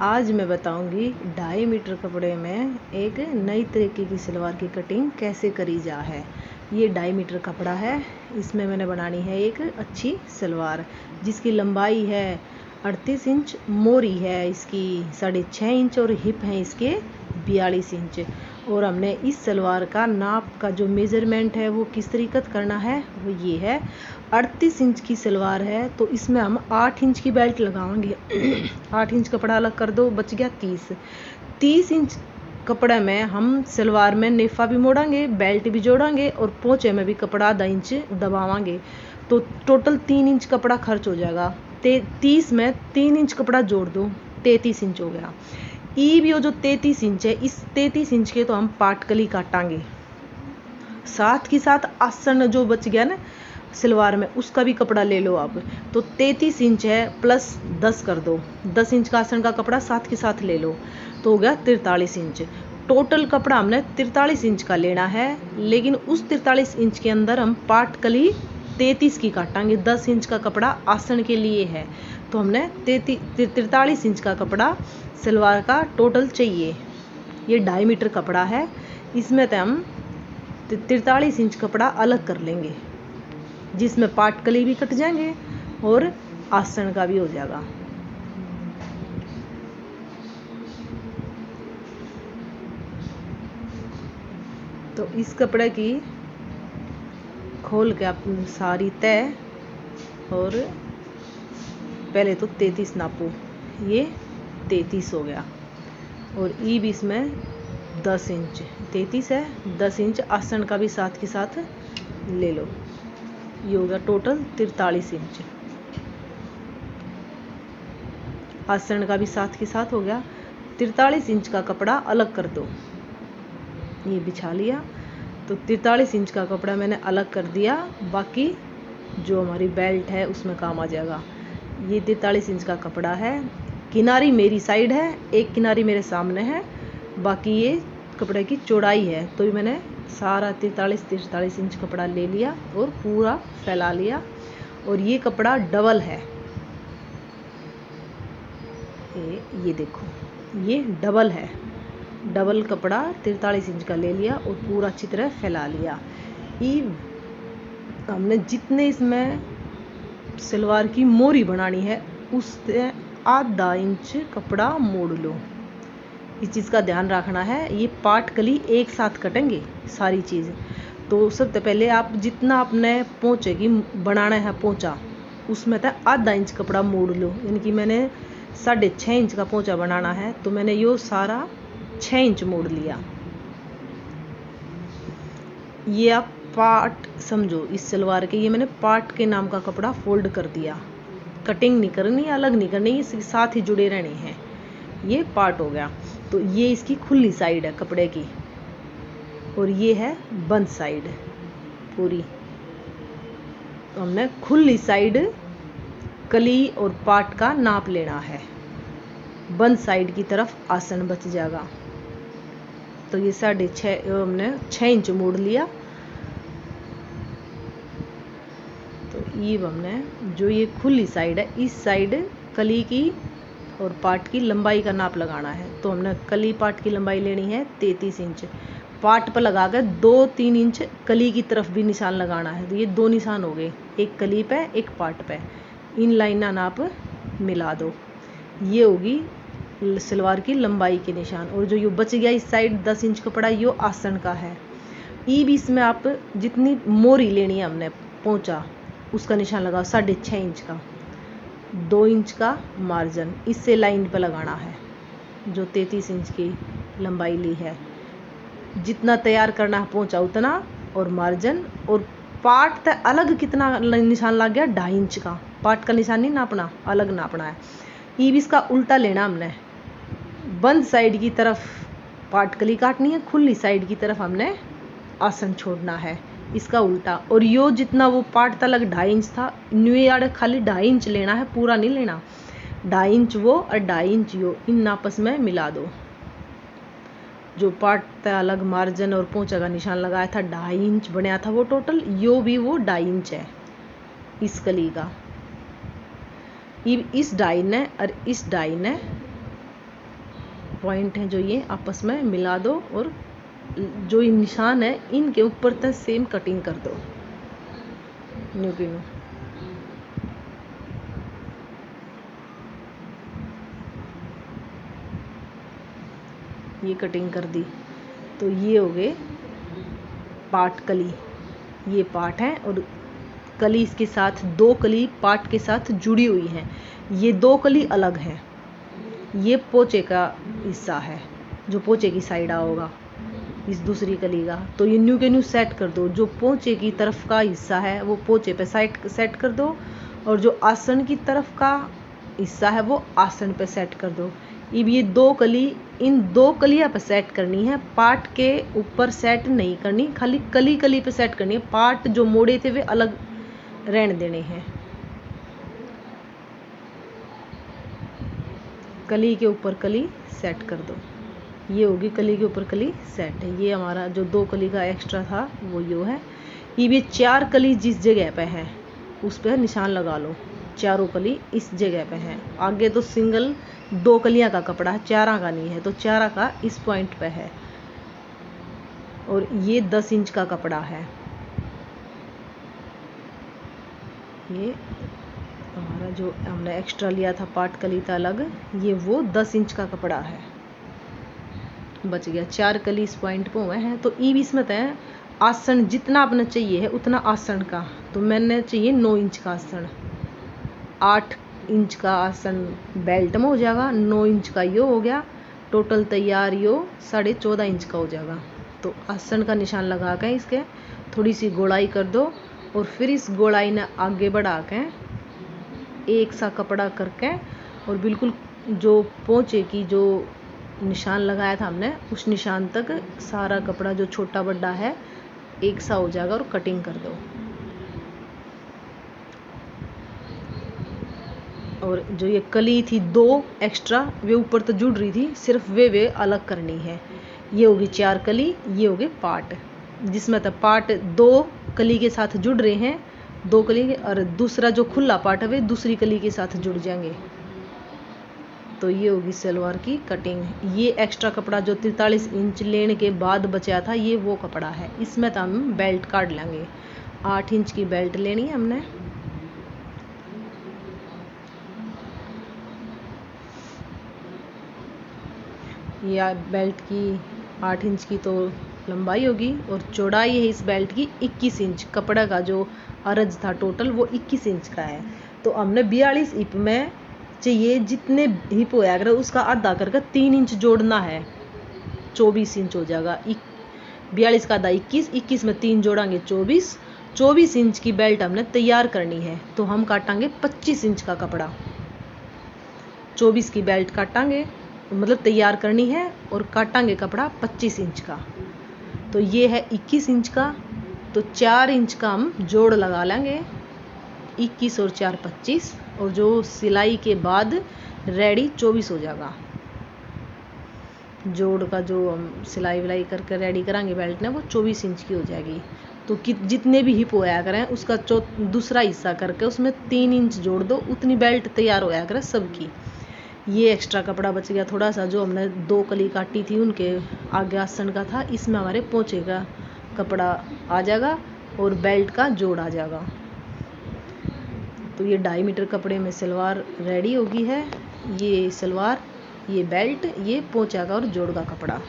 आज मैं बताऊंगी 2.5 मीटर कपड़े में एक नई तरीके की सलवार की कटिंग कैसे करी जा है। ये 2.5 मीटर कपड़ा है, इसमें मैंने बनानी है एक अच्छी सलवार जिसकी लंबाई है 38 इंच, मोरी है इसकी 6.5 इंच और हिप है इसके 42 इंच। और हमने इस सलवार का नाप का जो मेज़रमेंट है वो किस तरीके करना है वो ये है। 38 इंच की सलवार है तो इसमें हम 8 इंच की बेल्ट लगाएंगे। 8 इंच कपड़ा अलग कर दो, बच गया 30 इंच कपड़े में हम सलवार में नेफा भी मोड़ेंगे, बेल्ट भी जोड़ेंगे और पोंचे में भी कपड़ा आधा इंच दबावांगे। तो टोटल 3 इंच कपड़ा खर्च हो जाएगा। 30 में 3 इंच कपड़ा जोड़ दो, 33 इंच हो गया। ई भी जो 33 इंच है, इस 33 इंच के तो हम पाटकली काटांगे, साथ ही साथ आसन जो बच गया ना सलवार में उसका भी कपड़ा ले लो आप। तो 33 इंच है प्लस 10 कर दो, 10 इंच का आसन का कपड़ा साथ के साथ ले लो तो हो गया 43 इंच। टोटल कपड़ा हमने 43 इंच का लेना है, लेकिन उस 43 इंच के अंदर हम पाटकली 33 की काटांगे। 10 इंच का कपड़ा आसन के लिए है तो हमने 43 इंच का कपड़ा सलवार का टोटल चाहिए। ये 2.5 मीटर कपड़ा है, इसमें तो हम 43 इंच कपड़ा अलग कर लेंगे जिसमें पाटकली भी कट जाएंगे और आसन का भी हो जाएगा। तो इस कपड़े की खोल के आप सारी तय और पहले तो 33 नापो, ये 33 हो गया। और ई भी इसमें 10 इंच, 33 है 10 इंच आसन का भी साथ के साथ ले लो, ये होगा टोटल 43 इंच। आसन का भी साथ के साथ हो गया। 43 इंच का कपड़ा अलग कर दो, ये बिछा लिया तो 43 इंच का कपड़ा मैंने अलग कर दिया। बाकी जो हमारी बेल्ट है उसमें काम आ जाएगा। ये 43 इंच का कपड़ा है, किनारी मेरी साइड है, एक किनारी मेरे सामने है, बाकी ये कपड़े की चौड़ाई है। तो ये मैंने सारा 43 इंच कपड़ा ले लिया और पूरा फैला लिया। और ये कपड़ा डबल है, ये देखो ये डबल है, डबल कपड़ा 43 इंच का ले लिया और पूरा अच्छी तरह फैला लिया। ये हमने जितने इसमें सलवार की मोरी बनानी है उससे आधा इंच कपड़ा मोड़ लो। इस चीज़ का ध्यान रखना है, ये पाटकली एक साथ कटेंगे सारी चीज़। तो सबसे पहले आप जितना आपने पोंचे की बनाना है पोंचा, उसमें तो आधा इंच कपड़ा मोड़ लो। यानी कि मैंने 6.5 इंच का पोंचा बनाना है तो मैंने यो सारा 6 इंच मोड़ लिया। ये आप पार्ट समझो इस सलवार के, ये मैंने पार्ट के नाम का कपड़ा फोल्ड कर दिया। कटिंग नहीं करनी, अलग नहीं करनी, ये साथ ही जुड़े रहने हैं। ये पार्ट हो गया। तो ये इसकी खुली साइड है कपड़े की और ये है बंद साइड पूरी। तो हमने खुली साइड कली और पार्ट का नाप लेना है, बंद साइड की तरफ आसन बच जाएगा। तो ये 6.5 हमने 6 इंच मोड़ लिया। तो ये हमने जो ये खुली साइड है इस साइड कली की और पार्ट की लंबाई का नाप लगाना है। तो हमने कली पार्ट की लंबाई लेनी है 33 इंच। पार्ट पर लगा कर 2-3 इंच कली की तरफ भी निशान लगाना है। तो ये 2 निशान हो गए, एक कली पे एक पार्ट पे। इन लाइना नाप मिला दो, ये होगी सलवार की लंबाई के निशान। और जो ये बच गया इस साइड 10 इंच कपड़ा, यो आसन का है। ई भी इसमें आप जितनी मोरी लेनी है हमने पोंचा उसका निशान लगाओ 6.5 इंच का, 2 इंच का मार्जिन इससे लाइन पर लगाना है। जो 33 इंच की लंबाई ली है, जितना तैयार करना है पोंचा उतना, और मार्जिन और पार्ट तक अलग कितना निशान लग गया 2.5 इंच का। पार्ट का निशान नहीं नापना, अलग नापना है। ई भी इसका उल्टा लेना हमने, बंद साइड की तरफ पाटकली काटनी है, खुली साइड की तरफ हमने आसन छोड़ना है, इसका उल्टा। और यो जितना वो पार्ट तलक 2.5 इंच था, न्यू आड़े खाली 2.5 इंच लेना है, पूरा नहीं लेना। 2.5 इंच वो और 2.5 इंच यो, इन आपस में मिला दो। जो पार्ट तक अलग मार्जिन और पोंचा का निशान लगाया था 2.5 इंच बनया था वो टोटल, यो भी वो 2.5 इंच है इस कली का। इस 2.5 ने और इस 2.5 ने पॉइंट हैं जो ये आपस में मिला दो और जो ये निशान है इनके ऊपर तक सेम कटिंग कर दो न्यू की न्यू। ये कटिंग कर दी तो ये हो गए पार्ट कली। ये पार्ट है और कली इसके साथ दो कली पार्ट के साथ जुड़ी हुई हैं। ये दो कली अलग हैं। ये पोचे का हिस्सा है जो पोचे की साइड होगा इस दूसरी कली का। तो ये न्यू के न्यू सेट कर दो। जो पोचे की तरफ का हिस्सा है वो पोचे पे सेट कर दो और जो आसन की तरफ का हिस्सा है वो आसन पे सेट कर दो। अब ये दो कली इन दो कलियां पे सेट करनी है, पार्ट के ऊपर सेट नहीं करनी, खाली कली कली पे सेट करनी है। पार्ट जो मोड़े थे वे अलग रहने देने हैं। कली के ऊपर कली सेट कर दो। ये होगी कली के ऊपर कली सेट है। ये हमारा जो दो कली का एक्स्ट्रा था वो यो है। ये चार कली जिस जगह पे है उस पर निशान लगा लो। चारों कली इस जगह पे है। आगे तो सिंगल दो कलियां का कपड़ा है, चारा का नहीं है, तो चारा का इस पॉइंट पे है। और ये 10 इंच का कपड़ा है। ये हमारा जो हमने एक्स्ट्रा लिया था पार्ट कली था अलग, ये वो 10 इंच का कपड़ा है। बच गया। चार कली इस पॉइंट पे हुए हैं। तो ई बीस में तय आसन जितना अपना चाहिए है उतना आसन का, तो मैंने चाहिए 9 इंच का आसन। 8 इंच का आसन बेल्ट में हो जाएगा, 9 इंच का यो हो गया। टोटल तैयार यो 14.5 इंच का हो जाएगा। तो आसन का निशान लगा के इसके थोड़ी सी गोलाई कर दो और फिर इस गोलाई ने आगे बढ़ा के एक सा कपड़ा करके और बिल्कुल जो पोंचे की जो निशान लगाया था हमने उस निशान तक सारा कपड़ा जो छोटा बड़ा है एक सा हो जाएगा और कटिंग कर दो। और जो ये कली थी दो एक्स्ट्रा वे ऊपर तो जुड़ रही थी, सिर्फ वे अलग करनी है। ये होगी 4 कली, ये होगी पार्ट, जिसमें तब पार्ट दो कली के साथ जुड़ रहे हैं, दो कली के, और दूसरा जो खुला पार्ट है वे दूसरी कली के साथ जुड़ जाएंगे। तो ये होगी सलवार की कटिंग। ये एक्स्ट्रा कपड़ा जो 43 इंच लेने के बाद बचा था ये वो कपड़ा है। इसमें तो हम बेल्ट काट लेंगे। 8 इंच की बेल्ट लेनी है हमने। या बेल्ट की 8 इंच की तो लंबाई होगी और चौड़ाई है इस बेल्ट की 21 इंच। कपड़ा का जो अरज था टोटल वो 21 इंच का है। तो हमने 42 हिप में चाहिए जितने हिप होया अगर उसका आधा करके 3 इंच जोड़ना है, 24 इंच हो जाएगा। 42 का आधा 21, 21 में 3 जोड़ांगे 24 इंच की बेल्ट हमने तैयार करनी है। तो हम काटांगे 25 इंच का कपड़ा। 24 की बेल्ट काटांगे मतलब तैयार करनी है और काटांगे कपड़ा 25 इंच का। तो ये है 21 इंच का, तो 4 इंच का हम जोड़ लगा लेंगे। 21 और 4 25, और जो सिलाई के बाद रेडी 24 हो जाएगा। जोड़ का जो हम सिलाई विलाई करके रेडी करांगे बेल्ट ने वो 24 इंच की हो जाएगी। तो जितने भी हिप होया करें उसका दूसरा हिस्सा करके उसमें 3 इंच जोड़ दो, उतनी बेल्ट तैयार होया करें सबकी। ये एक्स्ट्रा कपड़ा बच गया थोड़ा सा जो हमने 2 कली काटी थी उनके आगे आसन का था, इसमें हमारे पोंचे का कपड़ा आ जाएगा और बेल्ट का जोड़ आ जाएगा। तो ये 2.5 मीटर कपड़े में सलवार रेडी होगी है। ये सलवार, ये बेल्ट, ये पोंचा का और जोड़ का कपड़ा।